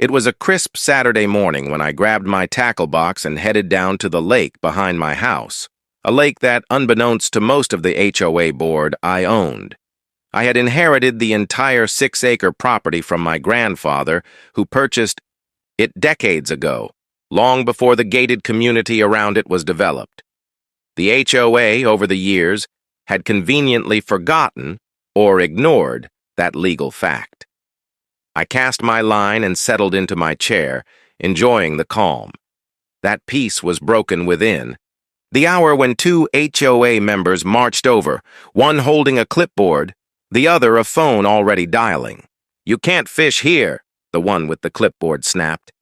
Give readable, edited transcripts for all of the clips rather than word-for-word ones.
It was a crisp Saturday morning when I grabbed my tackle box and headed down to the lake behind my house, a lake that, unbeknownst to most of the HOA board, I owned. I had inherited the entire 6-acre property from my grandfather, who purchased it decades ago, long before the gated community around it was developed. The HOA, over the years, had conveniently forgotten or ignored that legal fact. I cast my line and settled into my chair, enjoying the calm. That peace was broken within. The hour when 2 HOA members marched over, one holding a clipboard, the other a phone already dialing. "You can't fish here," the one with the clipboard snapped.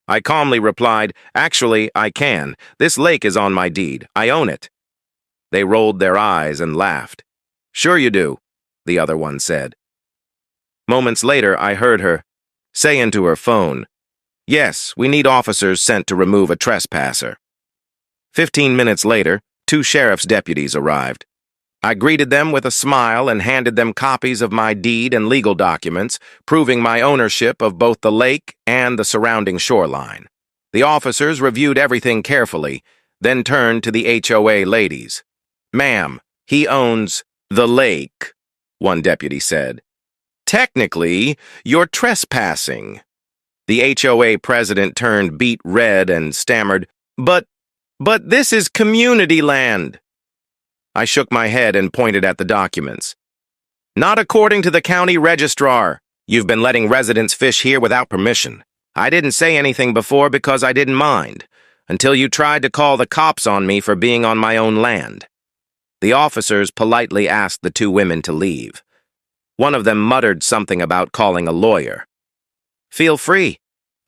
I calmly replied, "Actually, I can. This lake is on my deed. I own it." They rolled their eyes and laughed. "Sure you do," the other one said. Moments later, I heard her say into her phone, "Yes, we need officers sent to remove a trespasser." 15 minutes later, 2 sheriff's deputies arrived. I greeted them with a smile and handed them copies of my deed and legal documents, proving my ownership of both the lake and the surrounding shoreline. The officers reviewed everything carefully, then turned to the HOA ladies. "Ma'am, he owns the lake," one deputy said. "Technically, you're trespassing." The HOA president turned beet red and stammered, But this is community land." I shook my head and pointed at the documents. "Not according to the county registrar. You've been letting residents fish here without permission. I didn't say anything before because I didn't mind, until you tried to call the cops on me for being on my own land." The officers politely asked the 2 women to leave. One of them muttered something about calling a lawyer. "Feel free,"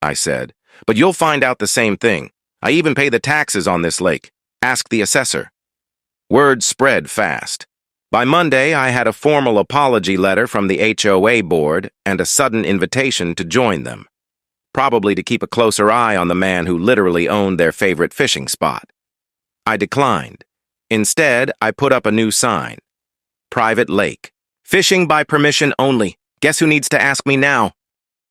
I said, "but you'll find out the same thing. I even pay the taxes on this lake. Ask the assessor." Word spread fast. By Monday, I had a formal apology letter from the HOA board and a sudden invitation to join them, probably to keep a closer eye on the man who literally owned their favorite fishing spot. I declined. Instead, I put up a new sign. "Private lake. Fishing by permission only. Guess who needs to ask me now?"